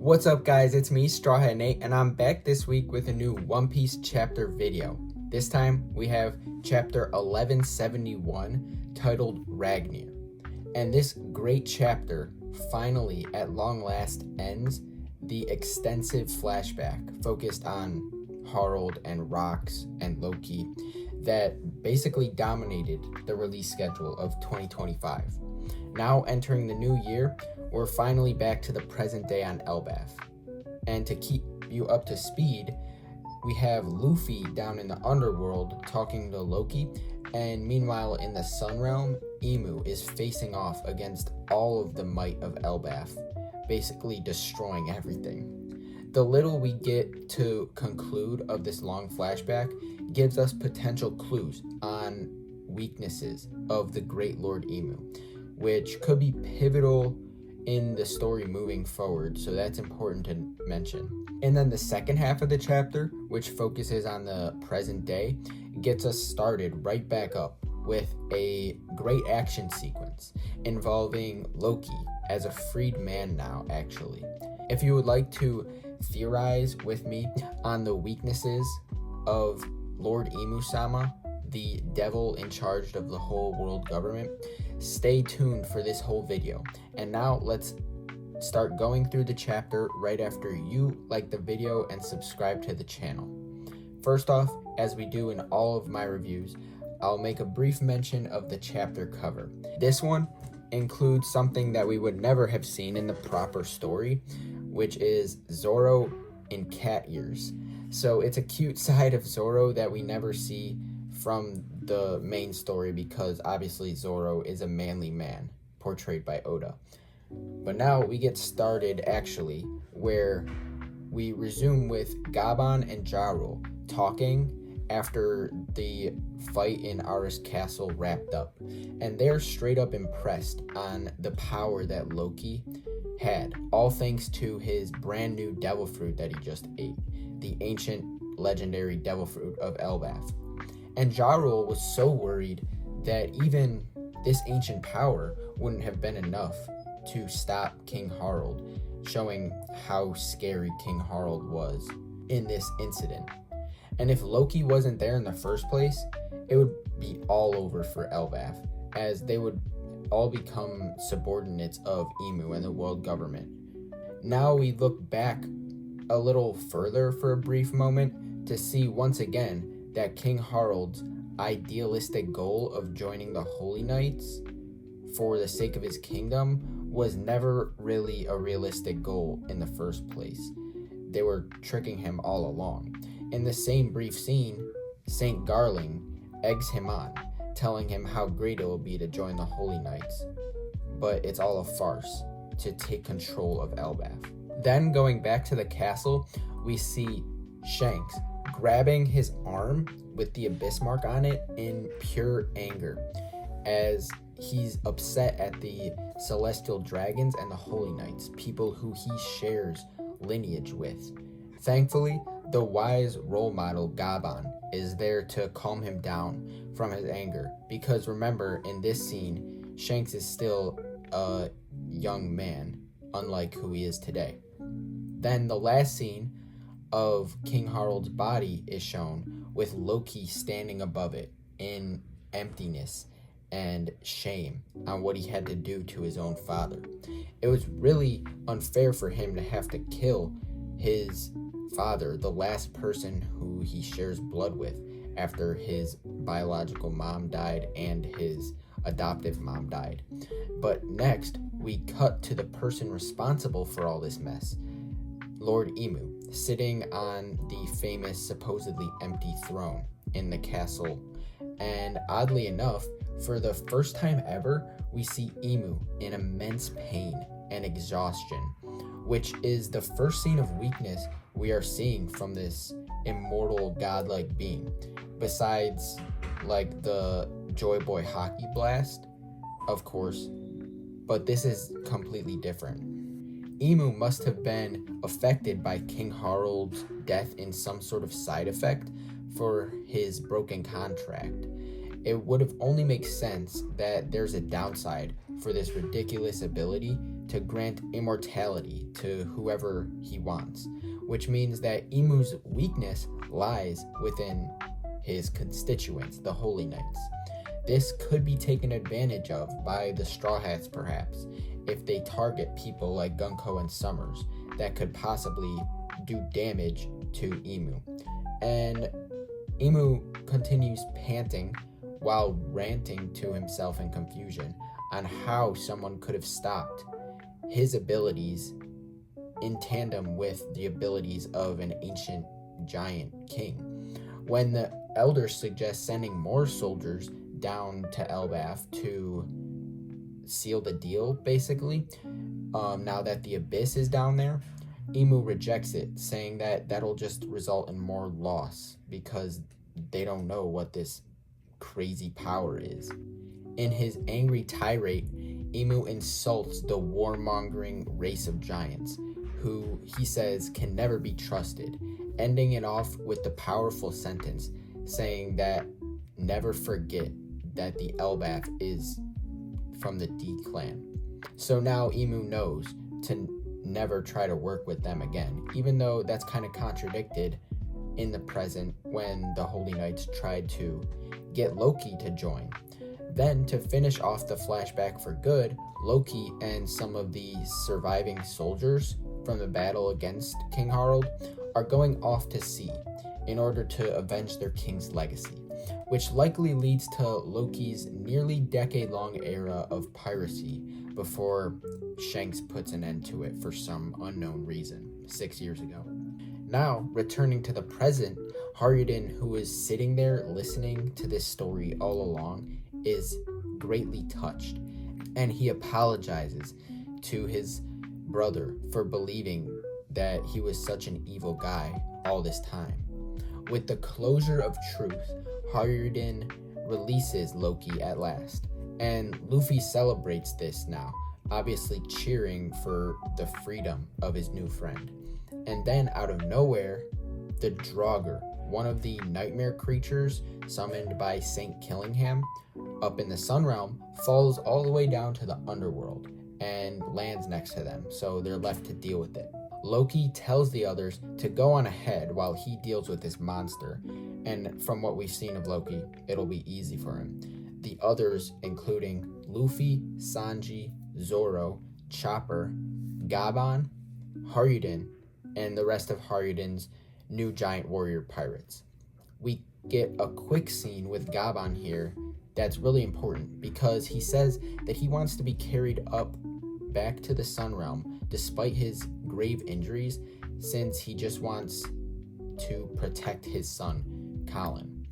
What's up guys, it's me, Straw Hat Nate, and I'm back this week with a new One Piece chapter video. This time we have chapter 1171 titled Ragnir. And this great chapter finally at long last ends the extensive flashback focused on Harald and Rox and Loki that basically dominated the release schedule of 2025. Now entering the new year, we're finally back to the present day on Elbaf. And to keep you up to speed, we have Luffy down in the underworld talking to Loki, and meanwhile in the Sun Realm, Imu is facing off against all of the might of Elbaf, basically destroying everything. The little we get to conclude of this long flashback gives us potential clues on weaknesses of the Great Lord Imu, which could be pivotal in the story moving forward, so that's important to mention. And then the second half of the chapter, which focuses on the present day, gets us started right back up with a great action sequence involving Loki as a freed man now, actually. If you would like to theorize with me on the weaknesses of Lord Imu-sama, the devil in charge of the whole world government, stay tuned for this whole video. And now let's start going through the chapter right after you like the video and subscribe to the channel. First off, as we do in all of my reviews, I'll make a brief mention of the chapter cover. This one includes something that we would never have seen in the proper story, which is Zoro in cat ears. So it's a cute side of Zoro that we never see from the main story, because obviously Zoro is a manly man portrayed by Oda. But now we get started actually, where we resume with Gaban and Jarl talking after the fight in Aris Castle wrapped up, and they're straight up impressed on the power that Loki had, all thanks to his brand new devil fruit that he just ate, the ancient legendary devil fruit of Elbaf. And Jarl was so worried that even this ancient power wouldn't have been enough to stop King Harald, showing how scary King Harald was in this incident. And if Loki wasn't there in the first place, it would be all over for Elbaf, as they would all become subordinates of Imu and the world government. Now we look back a little further for a brief moment to see once again that King Harald's idealistic goal of joining the Holy Knights for the sake of his kingdom was never really a realistic goal in the first place. They were tricking him all along. In the same brief scene, Saint Garling eggs him on, telling him how great it will be to join the Holy Knights, but it's all a farce to take control of Elbaf. Then going back to the castle, we see Shanks grabbing his arm with the abyss mark on it in pure anger, as he's upset at the celestial dragons and the Holy Knights, people who he shares lineage with. Thankfully, the wise role model Gaban is there to calm him down from his anger, because remember, in this scene, Shanks is still a young man, unlike who he is today. Then the last scene of King Harald's body is shown, with Loki standing above it in emptiness and shame on what he had to do to his own father. It was really unfair for him to have to kill his father, the last person who he shares blood with, after his biological mom died and his adoptive mom died. But next, we cut to the person responsible for all this mess, Lord Imu, sitting on the famous supposedly empty throne in the castle. And oddly enough, for the first time ever, we see Imu in immense pain and exhaustion, which is the first scene of weakness we are seeing from this immortal godlike being, besides like the Joy Boy hockey blast, of course, but this is completely different. Imu must have been affected by King Harald's death in some sort of side effect for his broken contract, it would have only made sense that there's a downside for this ridiculous ability to grant immortality to whoever he wants, which means that Imu's weakness lies within his constituents, the Holy Knights. This could be taken advantage of by the Straw Hats, perhaps, if they target people like Gunko and Summers that could possibly do damage to Imu. And Imu continues panting while ranting to himself in confusion on how someone could have stopped his abilities in tandem with the abilities of an ancient giant king. When the elders suggest sending more soldiers down to Elbaf to seal the deal, basically, now that the abyss is down there, Imu rejects it, saying that that'll just result in more loss because they don't know what this crazy power is. In his angry tirade, Imu insults the warmongering race of giants, who he says can never be trusted, ending it off with the powerful sentence saying that never forget that the Elbaf is from the D clan. So now Imu knows to never try to work with them again, even though that's kind of contradicted in the present when the Holy Knights tried to get Loki to join. Then, to finish off the flashback for good, Loki and some of the surviving soldiers from the battle against King Harald are going off to sea in order to avenge their king's legacy, which likely leads to Loki's nearly decade-long era of piracy before Shanks puts an end to it for some unknown reason 6 years ago. Now, returning to the present, Haryudan, who is sitting there listening to this story all along, is greatly touched, and he apologizes to his brother for believing that he was such an evil guy all this time. With the closure of truth, Haryudan releases Loki at last, and Luffy celebrates this now, obviously cheering for the freedom of his new friend. And then, out of nowhere, the Draugr, one of the nightmare creatures summoned by Saint Killingham up in the Sun Realm, falls all the way down to the underworld and lands next to them, so they're left to deal with it. Loki tells the others to go on ahead while he deals with this monster, and from what we've seen of Loki, it'll be easy for him. The others, including Luffy, Sanji, Zoro, Chopper, Gaban, Haryudan, and the rest of Haryudan's new giant warrior pirates. We get a quick scene with Gaban here that's really important because he says that he wants to be carried up back to the Sun Realm despite his grave injuries, since he just wants to protect his son, Colin.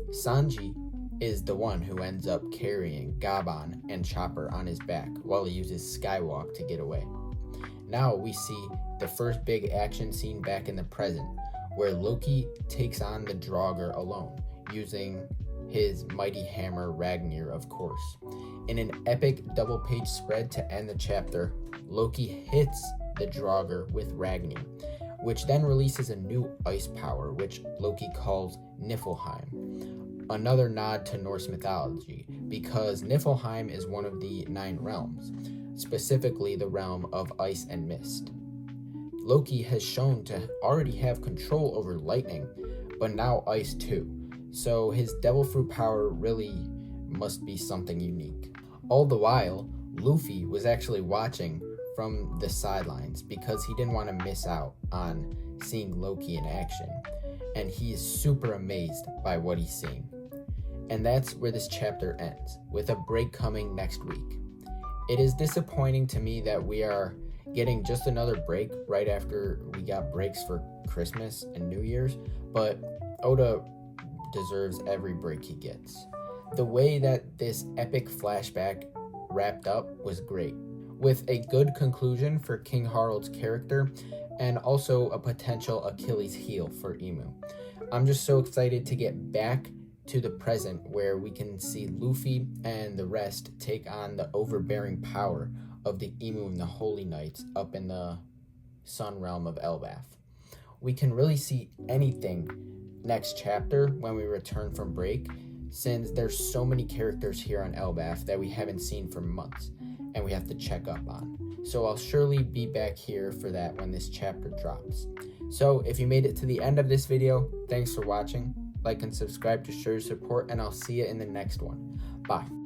Sanji is the one who ends up carrying Gaban and Chopper on his back while he uses Skywalk to get away. Now we see the first big action scene back in the present, where Loki takes on the Draugr alone, using his mighty hammer Ragnir, of course. In an epic double-page spread to end the chapter, Loki hits the Draugr with Ragnir, which then releases a new ice power, which Loki calls Niflheim. Another nod to Norse mythology, because Niflheim is one of the 9 realms, specifically the realm of ice and mist. Loki has shown to already have control over lightning, but now ice too, so his devil fruit power really must be something unique. All the while, Luffy was actually watching from the sidelines because he didn't want to miss out on seeing Loki in action, and he is super amazed by what he's seeing. And that's where this chapter ends, with a break coming next week. It is disappointing to me that we are getting just another break right after we got breaks for Christmas and New Year's, but Oda deserves every break he gets. The way that this epic flashback wrapped up was great, with a good conclusion for King Harald's character and also a potential Achilles heel for Imu. I'm just so excited to get back to the present where we can see Luffy and the rest take on the overbearing power of the Imu and the Holy Knights up in the Sun Realm of Elbaf. We can really see anything next chapter when we return from break, since there's so many characters here on Elbaf that we haven't seen for months and we have to check up on. So I'll surely be back here for that when this chapter drops. So if you made it to the end of this video, thanks for watching. Like and subscribe to show your support, and I'll see you in the next one. Bye.